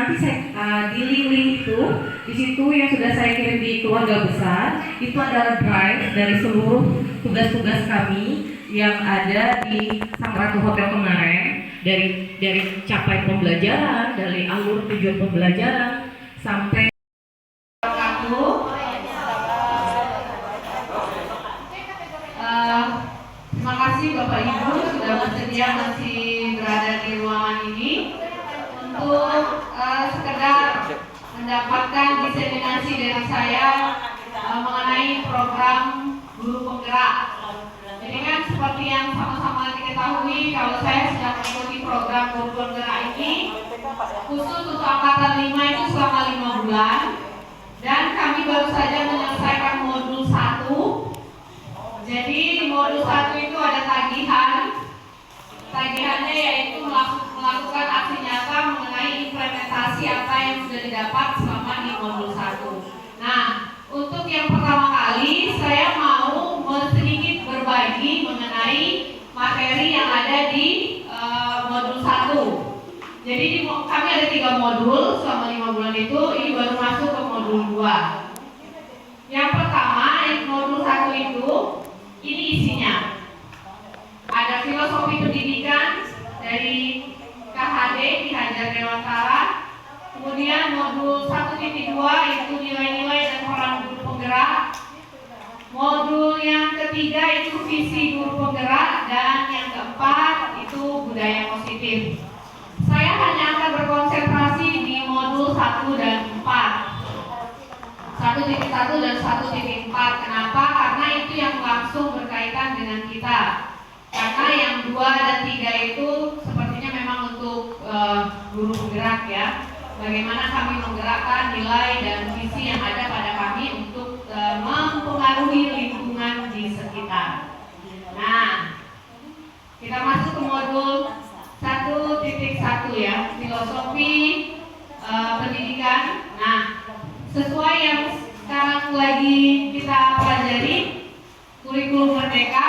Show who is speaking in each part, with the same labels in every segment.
Speaker 1: nanti saya di link itu, di situ yang sudah saya kirim di keluarga besar, itu adalah drive dari seluruh tugas-tugas kami yang ada di Samratu Hotel kemarin, dari capai pembelajaran, dari alur tujuan pembelajaran sampai terima kasih Bapak Ibu sudah bersedia masih berada di ruangan ini untuk sekedar mendapatkan diseminasi dari saya mengenai program guru penggerak. Jadi kan seperti yang sama-sama diketahui, kalau saya sedang mengikuti program guru penggerak ini khusus untuk angkatan 5 itu selama 5 bulan, dan kami baru saja menyelesaikan modul 1. Jadi di modul 1 itu ada tagihannya yaitu melakukan aksi nyata mengenai implementasi apa yang sudah didapat selama di modul 1. Nah, untuk yang pertama kali saya mau sedikit berbagi mengenai materi yang ada di modul 1. Jadi kami ada 3 modul selama 5 bulan itu, ini baru masuk ke modul 2. Yang pertama, modul 1 itu ini isinya ada filosofi pendidikan dari KHD Ki Hajar Dewantara. Kemudian modul 1.2 itu nilai-nilai dan peran guru penggerak. Modul yang ketiga itu visi guru penggerak, dan yang keempat itu budaya positif. Saya hanya akan berkonsentrasi di modul 1 dan 4. 1.1 dan 1.4. Kenapa? Karena itu yang langsung berkaitan dengan kita. Karena yang 2 dan 3 itu sepertinya memang untuk guru penggerak ya. Bagaimana kami menggerakkan nilai dan visi yang ada pada kami untuk mempengaruhi lingkungan di sekitar. Nah, kita masuk ke modul 1.1 ya, filosofi pendidikan. Nah, sesuai yang sekarang lagi kita pelajari, kurikulum Merdeka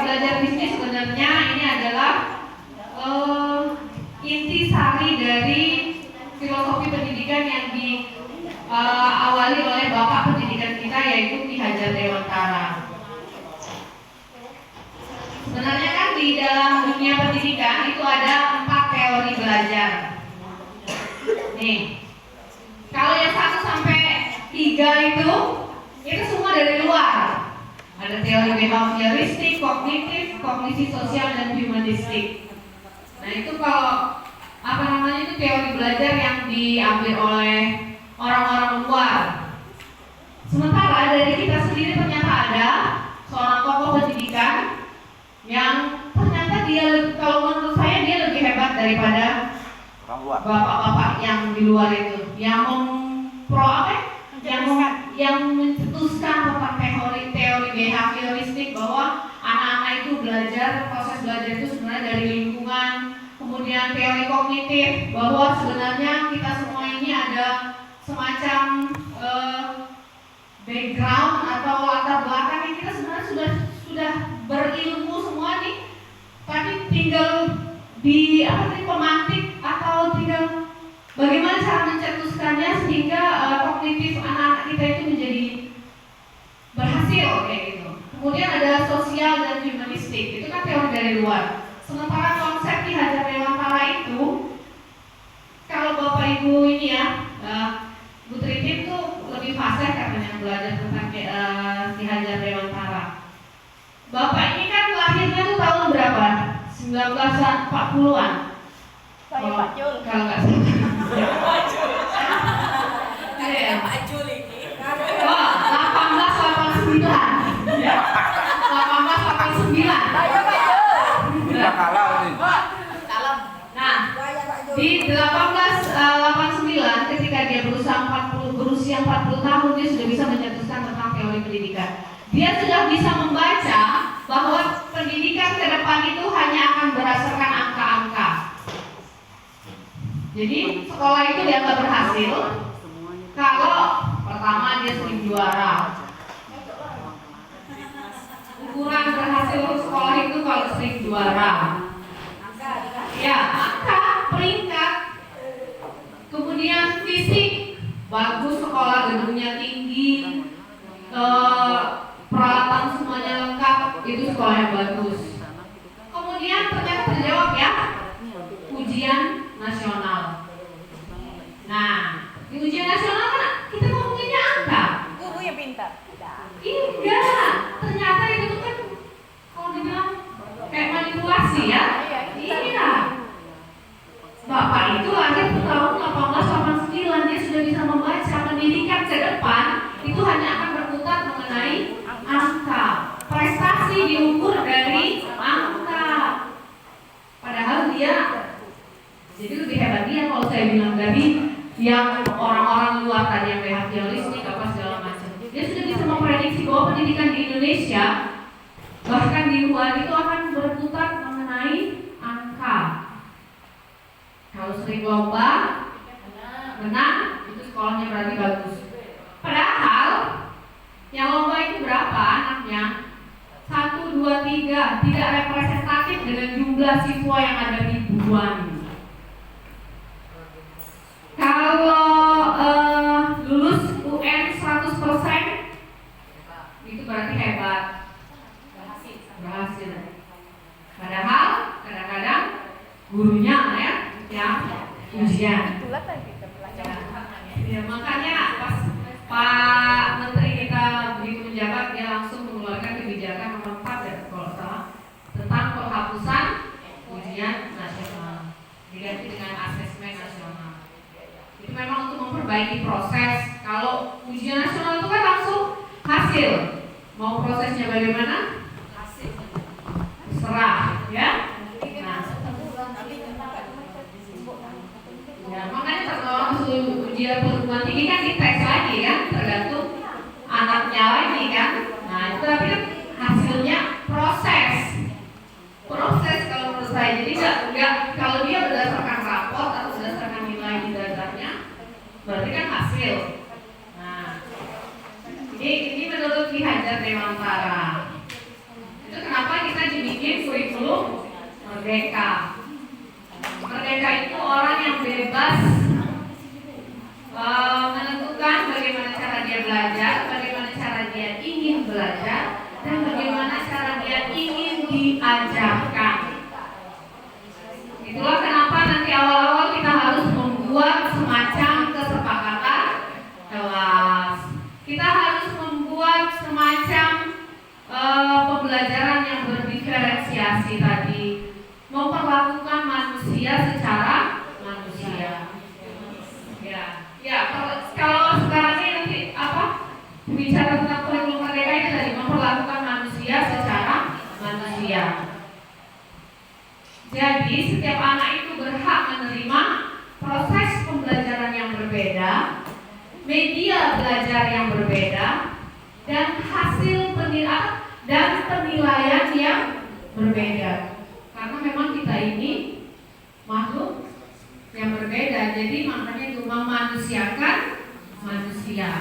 Speaker 1: Belajar Bisnis, sebenarnya ini adalah inti sari dari filosofi pendidikan yang diawali oleh Bapak Pendidikan kita, yaitu Ki Hajar Dewantara. Sebenarnya kan di dalam dunia pendidikan itu ada 4 teori belajar. Nih, kalau yang 1 sampai 3 itu semua dari luar. Ada teori behavioristik, kognitif, kognisi sosial, dan humanistik. Nah, itu kalau itu teori belajar yang diambil oleh orang-orang luar. Sementara dari kita sendiri ternyata ada seorang tokoh pendidikan yang ternyata kalau menurut saya dia lebih hebat daripada bapak-bapak yang di luar itu, yang mencetuskan tentang teori behavioristik bahwa anak-anak itu proses belajar itu sebenarnya dari lingkungan. Kemudian teori kognitif bahwa sebenarnya kita semua ini ada semacam background atau latar belakang yang kita sebenarnya sudah berilmu semua nih, tapi tinggal pemantik atau tinggal bagaimana cara mencetuskannya sehingga kognitif anak-anak kita itu menjadi berhasil kayak gitu. Kemudian ada sosial dan humanistik, itu kan teori dari luar. Sementara konsep Ki Hajar Dewantara itu, kalau Bapak Ibu ini ya, Bu Tritin tuh lebih fasih katanya belajar tentang Ki Hajar Dewantara. Bapak ini kan lahirnya tuh tahun berapa? 1940-an. Saya Pak Jul. Kalau nggak salah. Saya Pak Jul ini. Oh, 1889. Ya. 1889. Saya Pak Jul. Udah kalah ini. Salam. Nah, di 1889 ketika dia berusia 40 tahun, dia sudah bisa mencetuskan tentang teori pendidikan. Dia sudah bisa membaca bahwa pendidikan ke depan itu hanya akan berdasarkan angka-angka. Jadi sekolah itu dianggap berhasil kalau pertama dia sering juara. Ukuran berhasil sekolah itu kalau sering juara. Ya, angka, peringkat. bagus, sekolah gedungnya tinggi, peralatan semuanya lengkap, itu sekolah yang bagus. Kemudian ternyata terjawab ya, ujian nasional. Nah, di ujian nasional kan kita ngomonginnya angka.
Speaker 2: Guru yang pintar.
Speaker 1: Enggak, ternyata itu tuh kan kalau dibilang kayak manipulasi ya. Iya. Bapak itu lahir tahun 1889, dia sudah bisa membaca. Pendidikan ke depan itu hanya akan berputar mengenai angka. Prestasi diukur dari angka. Padahal dia jadi lebih hebat dia kalau saya bilang dari yang orang-orang luar tadi yang behavioristik apa segala macam. Dia sudah bisa memprediksi bahwa pendidikan di Indonesia bahkan di luar itu akan berputar mengenai angka. Kalau sering lomba, menang, itu sekolahnya berarti bagus. Padahal yang lomba itu berapa anaknya? 1, 2, 3, tidak representatif dengan jumlah siswa yang ada ribuan. Kalau lulus UN 100% itu berarti hebat, berhasil. Padahal kadang-kadang gurunya ya ujian. Ya, makanya pas Pak Menteri kita begitu menjabat, dia langsung mengeluarkan kebijakan nomor 4 ya kalau salah, tentang penghapusan ujian nasional diganti dengan asesmen nasional. Itu memang untuk memperbaiki proses. Kalau ujian nasional itu kan langsung hasil. Mau prosesnya bagaimana? Hasil. Serah, ya. Nah, ya, makanya kalau ujian perguruan tinggi kan dites lagi kan, tergantung anaknya lagi kan. Nah, itu tapi kan hasilnya proses kalau menurut saya. Jadi enggak kalau dia berdasarkan raport atau berdasarkan nilai di dasarnya, berarti kan hasil. Nah, ini menurut Ki Hajar Dewantara. Itu kenapa kita dibikin kurikulum Merdeka. Merdeka itu orang yang bebas menentukan bagaimana cara dia belajar, bagaimana cara dia ingin belajar, dan bagaimana cara dia ingin diajarkan. Itulah kenapa nanti awal-awal kita harus membuat semacam kesepakatan kelas. Kita harus membuat semacam pembelajaran yang berdiferensiasi tadi, memperlakukan manusia secara manusia. Ya, kalau sekarang ini nanti bicara tentang kurikulum Merdeka itu tadi memperlakukan manusia secara manusia. Jadi setiap anak itu berhak menerima proses pembelajaran yang berbeda, media belajar yang berbeda, dan hasil penilaian yang berbeda. Karena memang kita ini makhluk yang berbeda, jadi makanya itu memanusiakan manusia.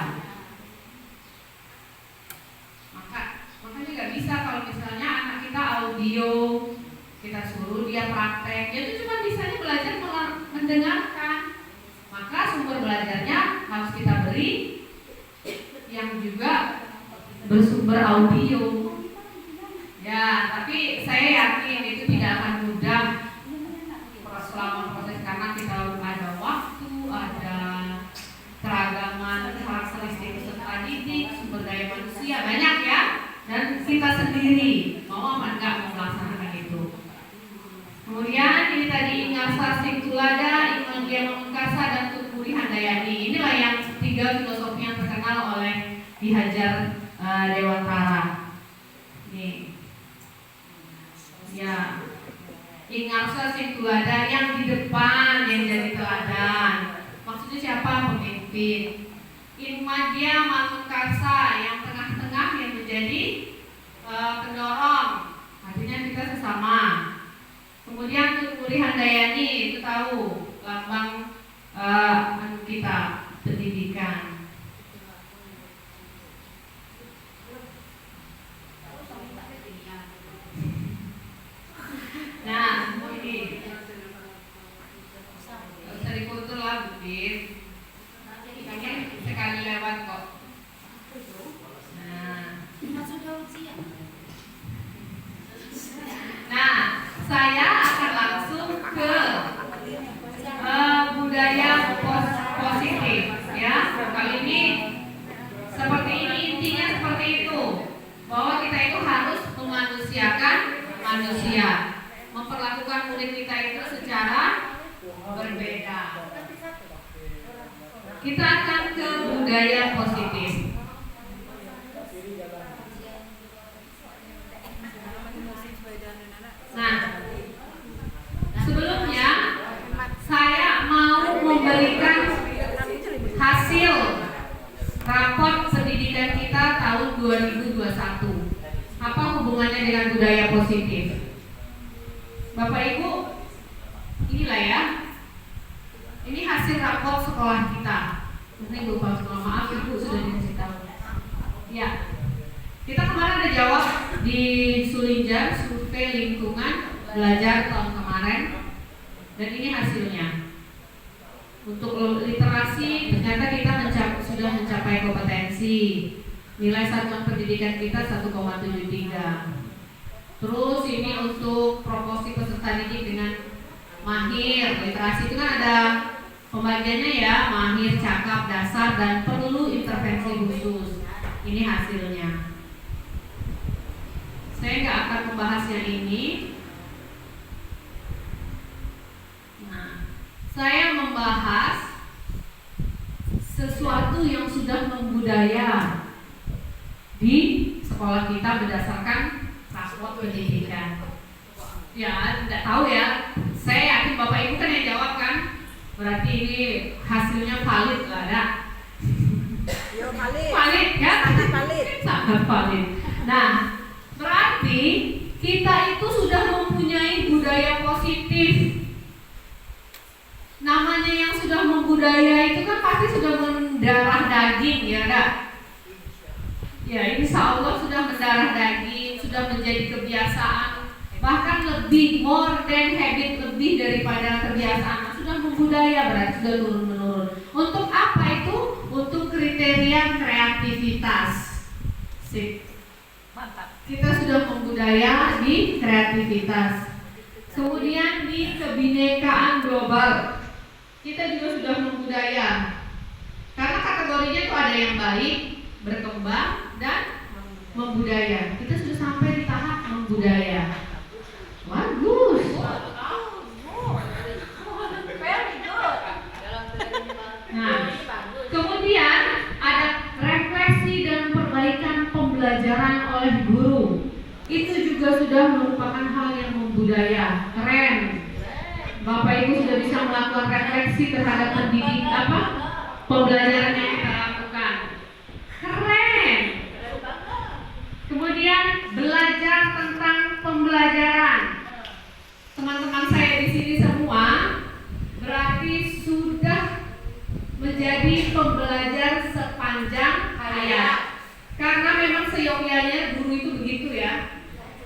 Speaker 1: Makanya nggak bisa kalau misalnya anak kita audio, kita suruh dia praktek, dia itu cuma bisanya belajar mendengarkan. Maka sumber belajarnya harus kita beri yang juga bersumber audio. Ya, tapi saya yakin itu tidak akan mudah selama proses, karena kita ada waktu, ada keragaman karakteristik peserta didik, sumber daya manusia banyak ya, dan kita sendiri mau apa enggak mau melaksanakan itu. Kemudian ini tadi Ingarsa Singtulada, Imandia Mamungkasa, dan Tutpuri Handayani. Inilah yang 3 filosofi yang terkenal oleh Ki Hajar Dewantara. Nih. Ya, Ingarsa Singtulada yang di depan, yang jadi teladan. Maksudnya siapa? Pemimpin. Imandia Mamungkasa yang tengah-tengah, yang menjadi pendorong. Artinya kita sesama. Kemudian Tutpuri Handayani, itu tahu lambang kita pendidikan. Nah, ini usah dikutul lah, Budit. budaya positif, ya. Kali ini seperti ini, intinya seperti itu, bahwa kita itu harus memanusiakan manusia, memperlakukan murid kita itu secara berbeda. Kita akan ke budaya positif. Nah, sebelumnya saya mau memberikan hasil raport pendidikan kita tahun 2021. Apa hubungannya dengan budaya positif? Bapak Ibu, inilah ya. Ini hasil raport sekolah kita. Ini lupa sekolah, maaf Ibu sudah dikasih tahu. Ya, kita kemarin ada jawab di Sulinjar survei lingkungan belajar tahun kemarin, dan ini hasilnya. Untuk literasi ternyata kita sudah mencapai kompetensi. Nilai satuan pendidikan kita 1,73. Terus ini untuk proporsi peserta didik dengan mahir literasi itu kan ada pembagiannya ya, mahir, cakap, dasar, dan perlu intervensi khusus. Ini hasilnya. Saya nggak akan membahasnya ini. Nah, saya membahas sesuatu yang sudah membudaya di sekolah kita berdasarkan raport pendidikan. Ya, tidak tahu ya. Saya yakin Bapak Ibu kan yang jawab kan. Berarti ini hasilnya valid lah, ada.
Speaker 2: Yo, valid.
Speaker 1: Valid kan?
Speaker 2: Sangat valid.
Speaker 1: Sangat valid. Nah, berarti kita itu sudah mempunyai budaya positif. Namanya yang sudah membudaya itu kan pasti sudah mendarah daging, ya enggak? Ya, insya Allah sudah mendarah daging, sudah menjadi kebiasaan, bahkan lebih more than habit, lebih daripada kebiasaan, sudah membudaya, berarti sudah turun-menurun. Untuk apa itu? Untuk kriteria kreativitas. Sip. Mantap. Kita sudah membudaya di kreativitas. Kemudian di kebinekaan global, kita juga sudah membudaya. Karena kategorinya itu ada yang baik, berkembang, dan membudaya. Kita sudah sampai di tahap membudaya. Bagus. Nah, kemudian ada refleksi dan perbaikan pembelajaran oleh guru. Itu juga sudah merupakan hal yang membudaya. Keren. Bapak Ibu sudah bisa melakukan refleksi terhadap pembelajaran yang kita lakukan. Keren. Kemudian belajar tentang pembelajaran. Teman-teman saya di sini semua berarti sudah menjadi pembelajar sepanjang hayat. Karena memang seyogyanya guru itu begitu ya.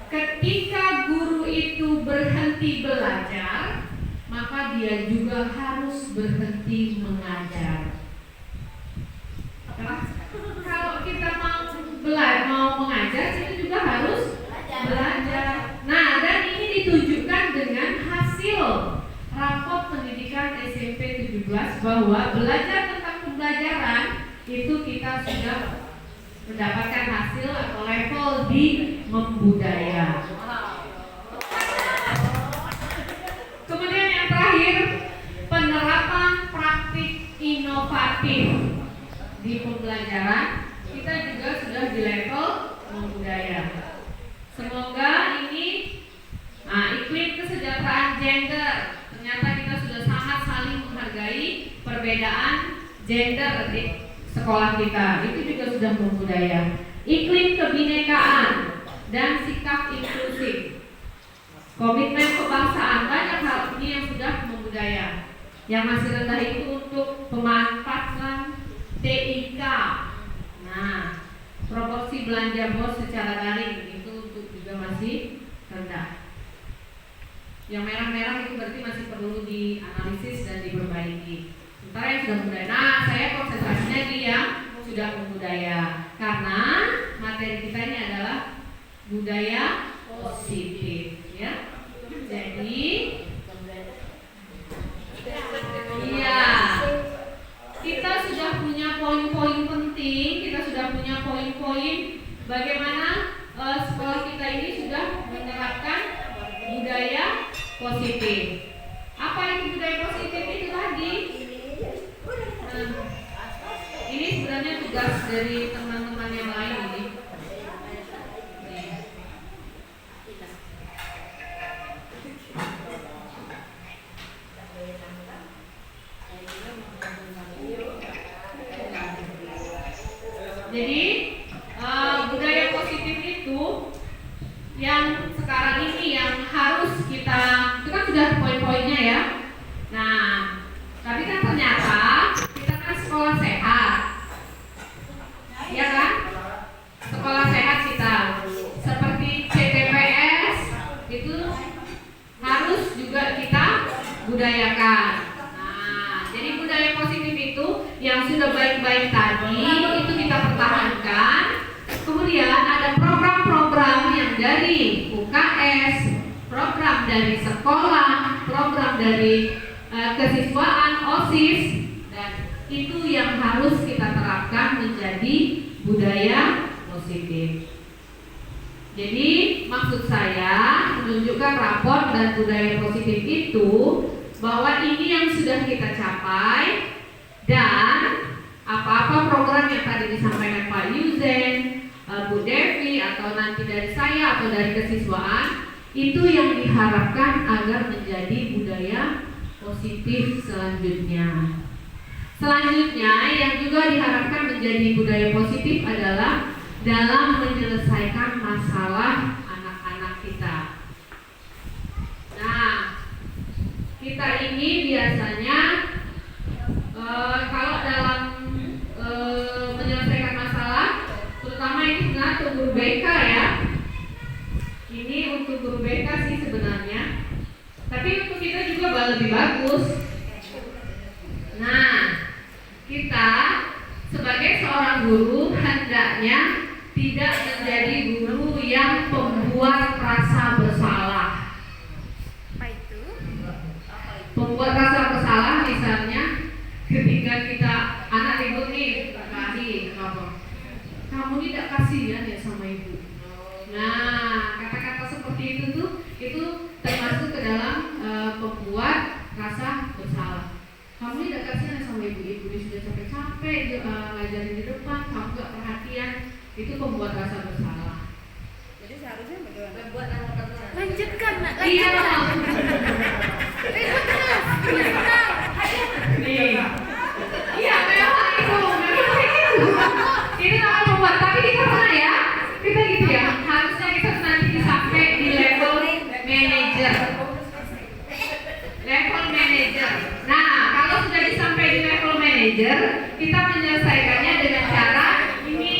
Speaker 1: Ketika guru itu berhenti belajar, maka dia juga harus berhenti mengajar. Kalau kita mau mengajar, kita juga harus belajar. Nah, dan ini ditunjukkan dengan hasil raport pendidikan SMP 17 bahwa belajar tentang pembelajaran itu kita sudah mendapatkan hasil atau level di membudaya. Kemudian yang terakhir, penerapan praktik inovatif di pembelajaran kita juga sudah di level membudaya. Semoga ini iklim kesejahteraan gender, ternyata kita sudah sangat saling menghargai perbedaan gender di sekolah kita, itu juga sudah membudaya. Iklim kebinekaan dan sikap inklusif, komitmen kebangsaan, banyak hal ini yang sudah membudaya. Yang masih rendah itu untuk pemanfaatan TIK. Nah, proporsi belanja bos secara daring itu untuk juga masih rendah. Yang merah-merah itu berarti masih perlu dianalisis dan diperbaiki. Sementara yang sudah membudaya. Nah, saya konsentrasinya di yang sudah membudaya, karena materi kita ini adalah budaya positif, ya. Jadi, iya. poin-poin bagaimana sekolah kita ini sudah menerapkan budaya positif. Apa itu budaya positif itu tadi? Ini sebenarnya tugas dari teman-teman yang lain ini. Jadi budaya positif itu yang sekarang ini yang harus kita, itu kan sudah poin-poinnya ya. Nah, tapi kan ternyata kita kan sekolah sehat, ya kan? Sekolah sehat kita seperti CTPS itu harus juga kita budayakan. Nah, jadi budaya positif itu yang sudah baik-baik tadi itu kita pertahankan. Kemudian ada program-program yang dari UKS, program dari sekolah, program dari kesiswaan, OSIS, dan itu yang harus kita terapkan menjadi budaya positif. Jadi maksud saya menunjukkan rapor dan budaya positif itu bahwa ini yang sudah kita capai, dan apa-apa program yang tadi disampaikan Pak Yuzen, Bu Devi, atau nanti dari saya atau dari kesiswaan, itu yang diharapkan agar menjadi budaya positif selanjutnya. Selanjutnya yang juga diharapkan menjadi budaya positif adalah dalam menyelesaikan masalah anak-anak kita. Nah, kita ini biasanya kalau dalam menyelesaikan masalah, terutama ini sebenarnya untuk guru BK ya. Ini untuk guru BK sih sebenarnya, tapi untuk kita juga lebih bagus. Nah, kita sebagai seorang guru hendaknya tidak menjadi guru yang pembuat rasa bersalah.
Speaker 2: Apa itu?
Speaker 1: Pembuat rasa bersalah misalnya ketika kita anak ribut nih, tadi kamu tidak kasihan ya sama ibu. Nah, kata-kata seperti itu tuh itu termasuk ke dalam pembuat rasa bersalah. Kamu tidak kasihan sama ibu sudah capek-capek ngajarin di depan, kamu gak perhatian, itu pembuat rasa bersalah.
Speaker 2: Jadi seharusnya bagaimana?
Speaker 3: Membuat anak bersalah.
Speaker 2: Lanjutkan, Nak.
Speaker 1: Iya. Iya, memang itu. Ini akan membuat, tapi kita pernah ya, kita gitu ya. Harusnya kita nanti sampai di level manager. Level manager. Nah, kalau sudah sampai di level manager, kita menyelesaikannya dengan cara ini.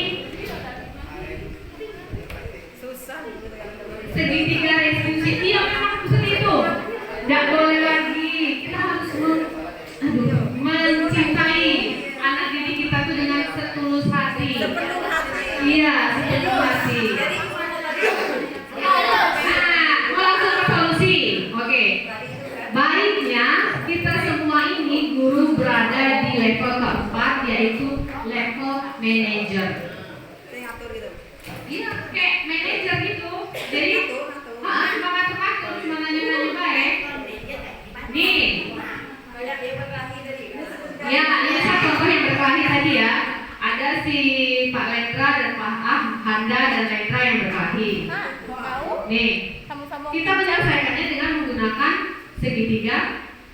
Speaker 2: Susah gitu kan.
Speaker 1: Segitiga restitusi. Iya, memang seperti itu. Tidak boleh lagi. Kita harus mencintai anak didik kita tuh dengan setulus hati.
Speaker 2: Sepenuh hati.
Speaker 1: Iya, sepenuh hati. Nah, mau langsung ke solusi. Oke. Baiknya kita semua ini guru berada di level keempat, yaitu level manager.
Speaker 2: Saya ngatur gitu.
Speaker 1: Iya, kayak manajer gitu. Jadi, cuma ngatur-ngatur, cuma nanya-nanya baik. Nih,
Speaker 3: Banyak dia berkelahi tadi.
Speaker 1: ya ini saya contoh yang berkelahi tadi ya. Ada si Pak Lendra dan Pak Handa dan Lendra yang berkelahi.
Speaker 2: Mau tahu?
Speaker 1: Nih,
Speaker 2: Sama-sama.
Speaker 1: kita menyelesaikannya dengan menggunakan segitiga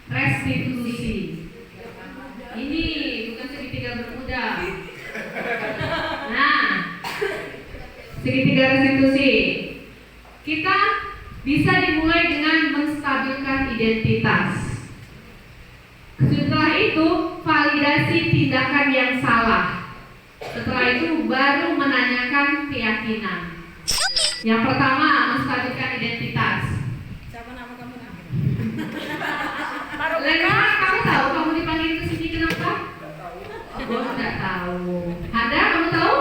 Speaker 1: restitusi. Ini bukan segitiga bermuda. Nah, segitiga restitusi. Kita bisa dimulai dengan menstabilkan identitas. Setelah itu, validasi tindakan yang salah. Setelah itu, baru menanyakan keyakinan. Yang pertama, menstabilkan identitas.
Speaker 2: Siapa nama kamu, Nak?
Speaker 1: Lena, kamu tahu kamu dipanggil ke sini kenapa? Oh, enggak tahu. Handa, kamu tahu?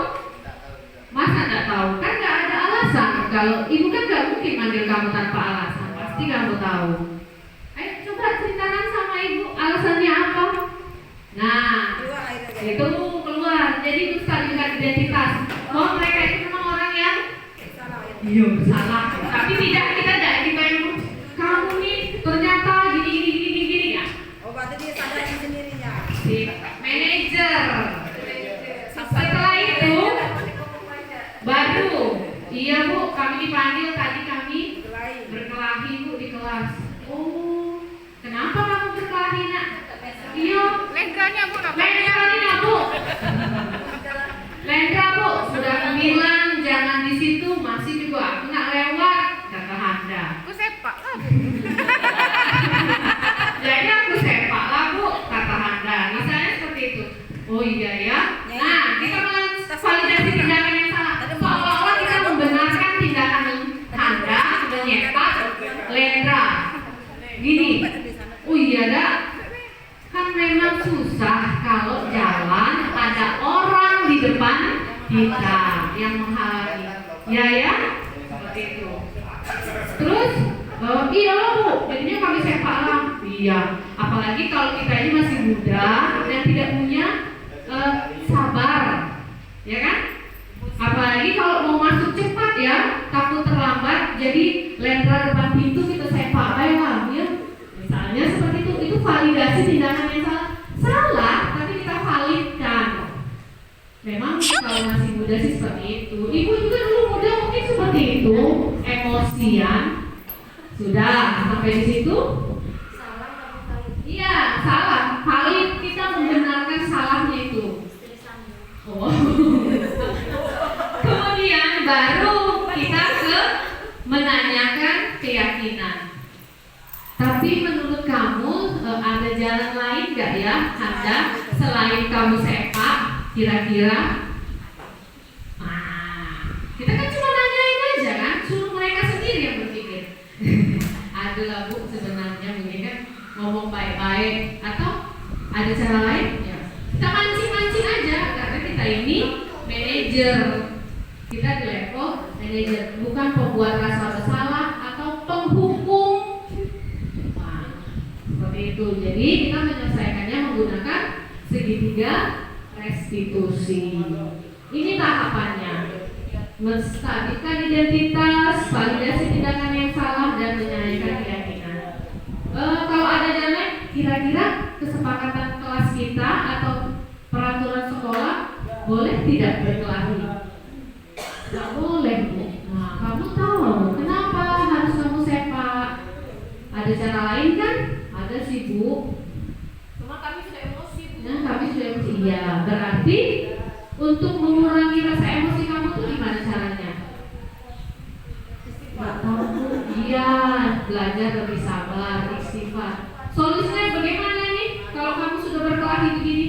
Speaker 1: Masa enggak tahu? Kan enggak ada alasan. Kalau ibu kan enggak mungkin manggil kamu tanpa alasan. Pasti kamu tahu. Ayo coba ceritakan sama ibu alasannya apa? Nah,
Speaker 2: Keluar air aja.
Speaker 1: itu keluar. Jadi menstabilkan identitas. bahwa mereka itu memang orang yang
Speaker 2: Salah ya.
Speaker 1: iya bersalah. Tapi tidak, kita tidak dibayar. Kamu nih ternyata gini ya.
Speaker 2: Oh, berarti dia sadari sendirinya.
Speaker 1: Si manajer. Setelah itu baru, iya Bu, kami dipanggil tadi kami
Speaker 2: Berkelahi.
Speaker 1: berkelahi Bu di kelas. Oh, kenapa kamu berkelahi nak? Iya,
Speaker 3: Lendranya Bu,
Speaker 1: Lendranya Bu. Lendra Bu, sudah bilang jangan di situ, masih juga aku nak lewat, kata Handa.
Speaker 3: aku sepak lah Bu.
Speaker 1: Jadi aku sepak lah Bu, kata Handa. Misalnya seperti itu. Oh iya ya. Nah, kita validasi tindakan yang salah. Seolah-olah kita membenarkan tindakan Handa menyepak Lendra. Gini. Oh iya dah. Kan memang susah kalau jalan ada orang di depan kita yang menghalangi. Ya, seperti itu. Terus, iya loh Bu, jadinya kami sepak lah. Iya, apalagi kalau kita ini masih muda dan tidak punya sabar, ya kan? Apalagi kalau mau masuk cepat ya, takut terlambat, jadi Lendra depan pintu kita sepak lah, ya. Misalnya seperti itu validasi tindakan yang salah, tapi kita validkan. Memang kalau masih muda sih seperti itu. Ibu juga dulu muda mungkin seperti itu, emosian. Sudah sampai di situ? Iya, salah. Valid, kita membenarkan salahnya itu. Oh. Kemudian baru kita menanyakan keyakinan. Tapi menurut kamu ada jalan lain nggak ya, Anda selain kamu sepak, kira-kira? Nah, kita kan cuma nanyain aja kan, suruh mereka sendiri yang berpikir. Adalah Bu, sebenarnya begini kan ngomong baik-baik, atau ada cara lain? Ya. Kita mancing-mancing aja, karena kita ini manajer. Kita di level manajer, bukan pembuat rasa bersalah atau penghukum. Seperti itu. Jadi kita menyelesaikannya menggunakan segitiga restitusi. Ini tahapannya: menstabilkan identitas, validasi tindakan yang salah, dan menyelesaikan keyakinan. Kalau ada jalan, kira-kira kesepakatan kelas kita atau peraturan sekolah boleh tidak berkelahi? Tidak boleh Bu. Nah, kamu tahu kenapa harus kamu sepak? Ada cara lain kan? Ada sih Bu.
Speaker 3: Cuma kami sudah emosi Bu.
Speaker 1: Nah, kami sudah emosi. Iya, berarti untuk mengurangi rasa emosi kamu tuh gimana caranya? Nggak tahu Bu. Iya, belajar lebih sabar, istighfar. Solusinya bagaimana nih? Kalau kamu sudah berkelahi begini,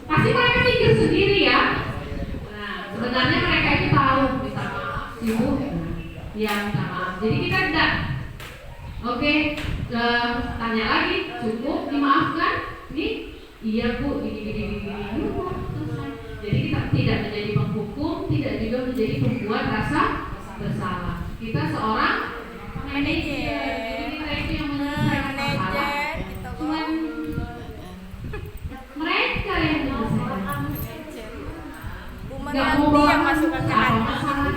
Speaker 1: pasti mereka mikir sendiri ya. Nah, sebenarnya mereka itu tahu, minta maaf, Bu. Ya, minta maaf. Jadi kita tidak. Oke, tanya lagi, cukup dimaafkan? Nih, iya Bu, gini. Jadi kita tidak menjadi penghukum, tidak juga menjadi pembuat rasa bersalah. Kita seorang manajer. Jadi kita itu yang menyelesaikan masalah. Cuman mereka yang menyelesaikan. Gak mau bawa
Speaker 2: yang masukkan ke hati.
Speaker 1: masalah.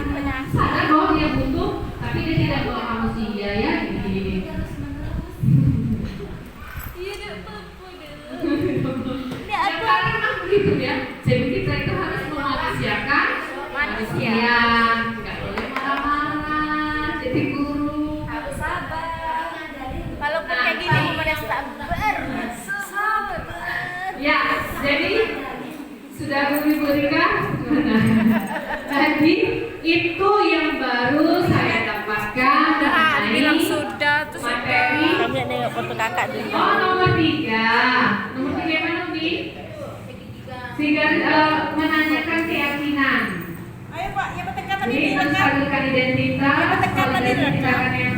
Speaker 1: Sadar bahwa dia butuh, tapi dia tidak bawa kamu sih iya ya, gini. Dan karena memang begitu ya. Jadi kita itu harus memanusiakan manusia. Nggak boleh marah-marah. Jadi guru
Speaker 3: Harus sabar.
Speaker 2: Walaupun kayak gini udah sabar.
Speaker 1: ya. Jadi sudah berikan. Tadi itu yang baru saya dapatkan
Speaker 2: Bilang
Speaker 1: mengenai
Speaker 2: sudah tuh
Speaker 1: materi.
Speaker 2: Kami ada foto kakak dulu.
Speaker 1: Oh, nomor 3 mana Umi? Menanyakan keyakinan.
Speaker 2: Ayo Pak, ya pentingkatan
Speaker 1: Jadi
Speaker 2: ini
Speaker 1: menstabilkan identitas,
Speaker 2: Ya, pentingkatan
Speaker 1: validasi
Speaker 2: ini,
Speaker 1: tindakan yang